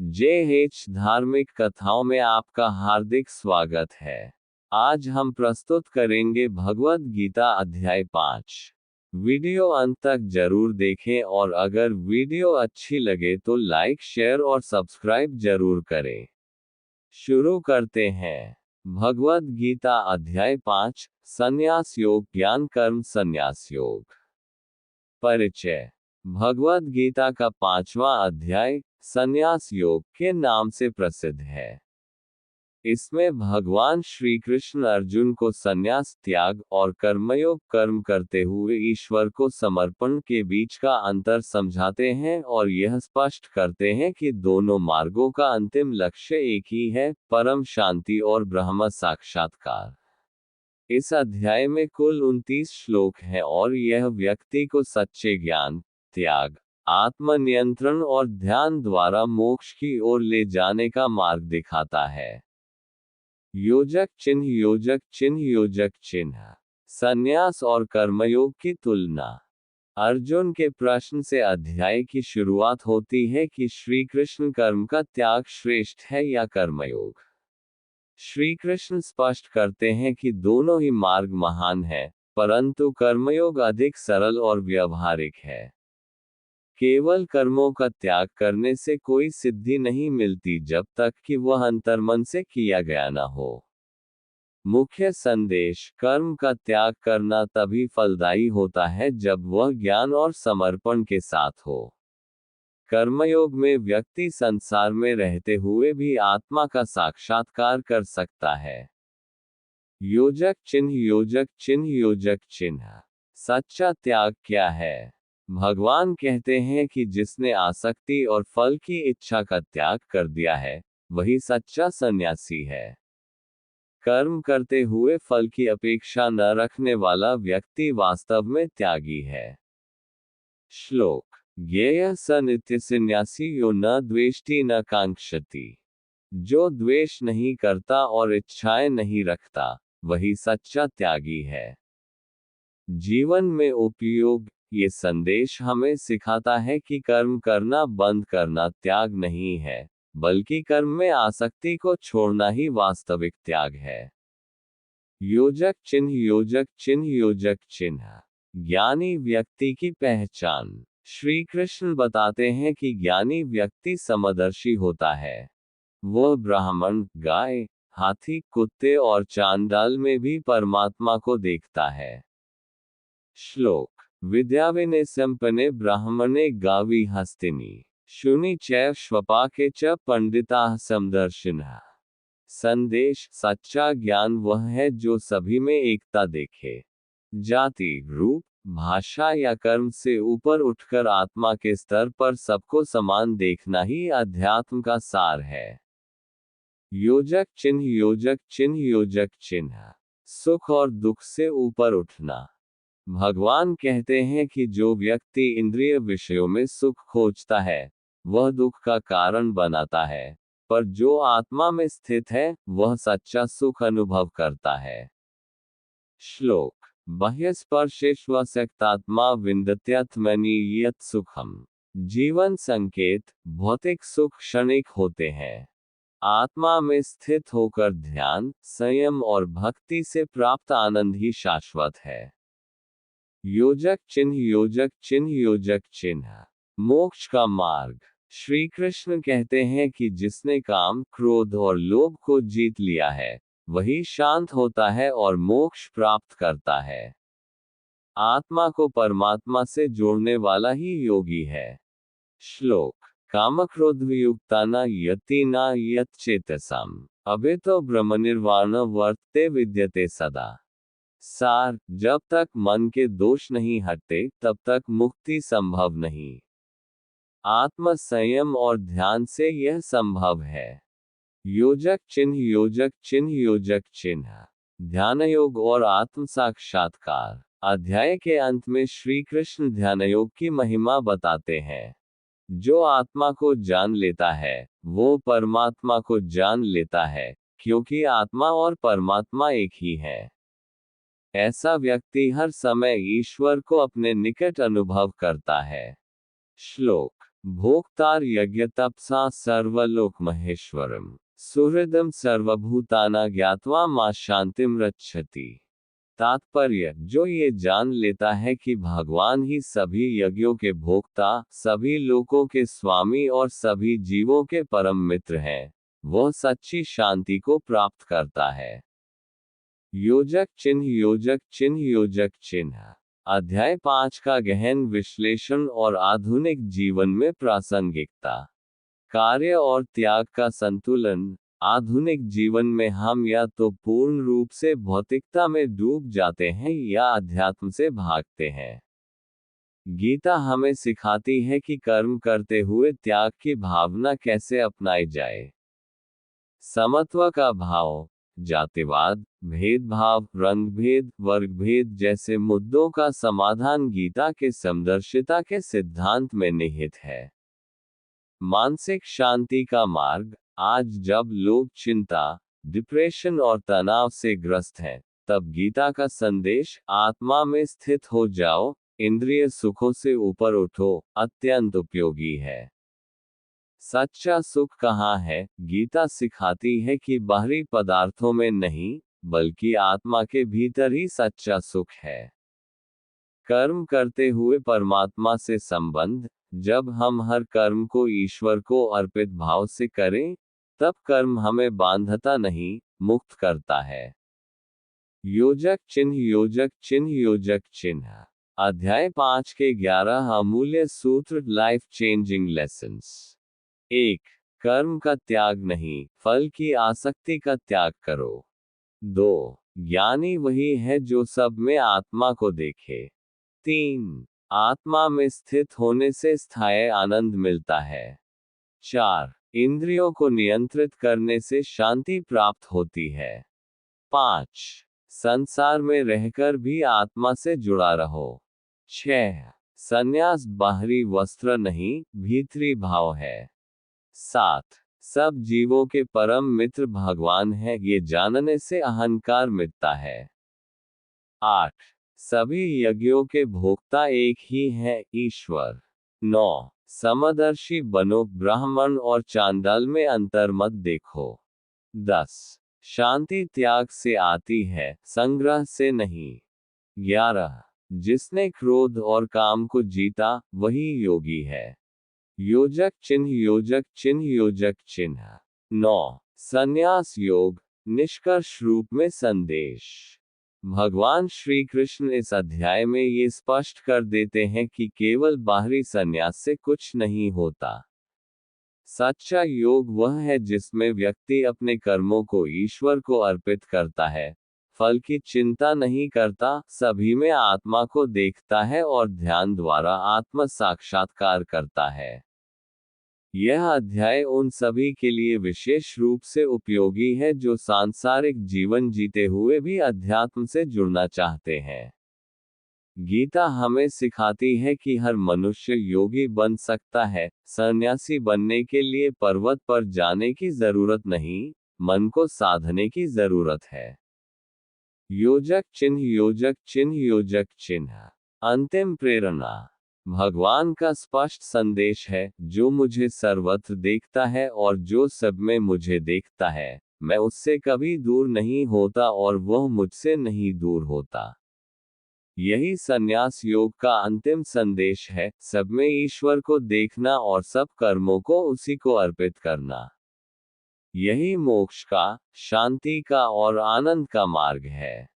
JH धार्मिक कथाओं में आपका हार्दिक स्वागत है। आज हम प्रस्तुत करेंगे भगवद गीता अध्याय 5। वीडियो अंत तक जरूर देखें और अगर वीडियो अच्छी लगे तो लाइक शेयर और सब्सक्राइब जरूर करें। शुरू करते हैं। भगवद गीता अध्याय 5, संन्यास योग, ज्ञान कर्म संन्यास योग। परिचय। भगवद गीता का 5वां अध्याय संन्यास योग के नाम से प्रसिद्ध है। इसमें भगवान श्री कृष्ण अर्जुन को संन्यास, त्याग और कर्मयोग, कर्म करते हुए ईश्वर को समर्पण के बीच का अंतर समझाते हैं और यह स्पष्ट करते हैं कि दोनों मार्गों का अंतिम लक्ष्य एक ही है, परम शांति और ब्रह्म साक्षात्कार। इस अध्याय में कुल 29 श्लोक हैं और यह व्यक्ति को सच्चे ज्ञान, त्याग, आत्मनियंत्रण और ध्यान द्वारा मोक्ष की ओर ले जाने का मार्ग दिखाता है। योजक चिन्ह, योजक चिन्ह, योजक चिन्ह। संन्यास और कर्मयोग की तुलना। अर्जुन के प्रश्न से अध्याय की शुरुआत होती है कि श्री कृष्ण कर्म का त्याग श्रेष्ठ है या कर्मयोग। श्री कृष्ण स्पष्ट करते हैं कि दोनों ही मार्ग महान हैं, परंतु कर्मयोग अधिक सरल और व्यवहारिक है। केवल कर्मों का त्याग करने से कोई सिद्धि नहीं मिलती जब तक कि वह अंतर्मन से किया गया न हो। मुख्य संदेश: कर्म का त्याग करना तभी फलदायी होता है जब वह ज्ञान और समर्पण के साथ हो। कर्मयोग में व्यक्ति संसार में रहते हुए भी आत्मा का साक्षात्कार कर सकता है। योजक चिन्ह, योजक चिन्ह, योजक चिन्ह। सच्चा त्याग क्या है? भगवान कहते हैं कि जिसने आसक्ति और फल की इच्छा का त्याग कर दिया है, वही सच्चा सन्यासी है। कर्म करते हुए फल की अपेक्षा न रखने वाला व्यक्ति वास्तव में त्यागी है। श्लोक: ज्ञेयः स नित्य सन्यासी यो न द्वेष्टि न कांक्षति। जो द्वेष नहीं करता और इच्छाएं नहीं रखता, वही सच्चा त्यागी है। जीवन में उपयोग: ये संदेश हमें सिखाता है कि कर्म करना बंद करना त्याग नहीं है, बल्कि कर्म में आसक्ति को छोड़ना ही वास्तविक त्याग है। योजक चिन्ह, योजक चिन्ह, योजक चिन्ह। ज्ञानी व्यक्ति की पहचान। श्री कृष्ण बताते हैं कि ज्ञानी व्यक्ति समदर्शी होता है। वह ब्राह्मण, गाय, हाथी, कुत्ते और चांडाल में भी परमात्मा को देखता है। श्लोक: विद्याविनय संपन्ने ब्राह्मणे गावी हस्तिनी शुनि चैव श्वपाके च पंडिताः समदर्शिनः। संदेश: सच्चा ज्ञान वह है जो सभी में एकता देखे। जाति, रूप, भाषा या कर्म से ऊपर उठकर आत्मा के स्तर पर सबको समान देखना ही अध्यात्म का सार है। योजक चिन्ह, योजक चिन्ह, योजक चिन्ह। सुख और दुख से ऊपर उठना। भगवान कहते हैं कि जो व्यक्ति इंद्रिय विषयों में सुख खोजता है, वह दुख का कारण बनाता है, पर जो आत्मा में स्थित है, वह सच्चा सुख अनुभव करता है। श्लोक: बाह्यस्पर्शेष्वशक्तात्मा विन्दत्यात्मनि यत् सुखम। जीवन संकेत: भौतिक सुख क्षणिक होते हैं। आत्मा में स्थित होकर ध्यान, संयम और भक्ति से प्राप्त आनंद ही शाश्वत है। योजक चिन्ह, योजक चिन्ह, योजक चिन्ह। मोक्ष का मार्ग। श्री कृष्ण कहते हैं कि जिसने काम, क्रोध और लोभ को जीत लिया है, वही शांत होता है और मोक्ष प्राप्त करता है। आत्मा को परमात्मा से जोड़ने वाला ही योगी है। श्लोक: कामक्रोधवियुक्तानां यतिना यतचेतसाम् अभेतो ब्रह्मनिर्वाण वर्तते विद्यते सदा। सार: जब तक मन के दोष नहीं हटते, तब तक मुक्ति संभव नहीं। आत्म संयम और ध्यान से यह संभव है। योजक चिन्ह, योजक चिन्ह, योजक चिन्ह। ध्यानयोग और आत्म साक्षात्कार। अध्याय के अंत में श्री कृष्ण ध्यानयोग की महिमा बताते हैं। जो आत्मा को जान लेता है, वो परमात्मा को जान लेता है, क्योंकि आत्मा और परमात्मा एक ही है। ऐसा व्यक्ति हर समय ईश्वर को अपने निकट अनुभव करता है। श्लोक: भोक्तार यज्ञ तपसा सर्वलोक महेश्वरम सुहृदम सर्वभूताना ज्ञात्वा मां शांतिम रक्षति। तात्पर्य, जो ये जान लेता है कि भगवान ही सभी यज्ञों के भोक्ता, सभी लोकों के स्वामी और सभी जीवों के परम मित्र हैं, वह सच्ची शांति को प्राप्त करता है। योजक चिन्ह योजक चिन्ह योजक चिन्ह। अध्याय 5 का गहन विश्लेषण और आधुनिक जीवन में प्रासंगिकता। कार्य और त्याग का संतुलन। आधुनिक जीवन में हम या तो पूर्ण रूप से भौतिकता में डूब जाते हैं या अध्यात्म से भागते हैं। गीता हमें सिखाती है कि कर्म करते हुए त्याग की भावना कैसे अपनाई जाए। समत्व का भाव। जातिवाद, भेदभाव, रंगभेद, वर्गभेद जैसे मुद्दों का समाधान गीता के समदर्शिता के सिद्धांत में निहित है। मानसिक शांति का मार्ग। आज जब लोग चिंता, डिप्रेशन और तनाव से ग्रस्त हैं, तब गीता का संदेश आत्मा में स्थित हो जाओ, इंद्रिय सुखों से ऊपर उठो अत्यंत उपयोगी है। सच्चा सुख कहाँ है? गीता सिखाती है कि बाहरी पदार्थों में नहीं, बल्कि आत्मा के भीतर ही सच्चा सुख है। कर्म करते हुए परमात्मा से संबंध। जब हम हर कर्म को ईश्वर को अर्पित भाव से करें, तब कर्म हमें बांधता नहीं, मुक्त करता है। योजक चिन्ह योजक चिन्ह योजक चिन्ह। अध्याय 5 के 11 अमूल्य सूत्र। Life changing lessons. 1. कर्म का त्याग नहीं, फल की आसक्ति का त्याग करो। 2. ज्ञानी वही है जो सब में आत्मा को देखे। 3. आत्मा में स्थित होने से स्थायी आनंद मिलता है। 4. इंद्रियों को नियंत्रित करने से शांति प्राप्त होती है। 5. संसार में रहकर भी आत्मा से जुड़ा रहो। 6. संन्यास बाहरी वस्त्र नहीं, भीतरी भाव है। 7. सब जीवों के परम मित्र भगवान है, ये जानने से अहंकार मिटता है। 8. सभी यज्ञों के भोक्ता एक ही है, ईश्वर। 9. समदर्शी बनो, ब्राह्मण और चांडाल में अंतर मत देखो। 10. शांति त्याग से आती है, संग्रह से नहीं। 11. जिसने क्रोध और काम को जीता, वही योगी है। योजक चिन्ह योजक चिन्ह योजक चिन्ह। 9. संन्यास योग। निष्कर्ष रूप में संदेश। भगवान श्री कृष्ण इस अध्याय में ये स्पष्ट कर देते हैं कि केवल बाहरी संन्यास से कुछ नहीं होता। सच्चा योग वह है जिसमें व्यक्ति अपने कर्मों को ईश्वर को अर्पित करता है, फल की चिंता नहीं करता, सभी में आत्मा को देखता है और ध्यान द्वारा आत्म साक्षात्कार करता है। यह अध्याय उन सभी के लिए विशेष रूप से उपयोगी है जो सांसारिक जीवन जीते हुए भी अध्यात्म से जुड़ना चाहते हैं। गीता हमें सिखाती है कि हर मनुष्य योगी बन सकता है, सन्यासी बनने के लिए पर्वत पर जाने की जरूरत नहीं, मन को साधने की जरूरत है। योजक चिन्ह योजक चिन्ह योजक चिन्ह। अंतिम प्रेरणा। भगवान का स्पष्ट संदेश है, जो मुझे सर्वत्र देखता है और जो सब में मुझे देखता है, मैं उससे कभी दूर नहीं होता और वह मुझसे नहीं दूर होता। यही संन्यास योग का अंतिम संदेश है, सब में ईश्वर को देखना और सब कर्मों को उसी को अर्पित करना। यही मोक्ष का, शांति का और आनंद का मार्ग है।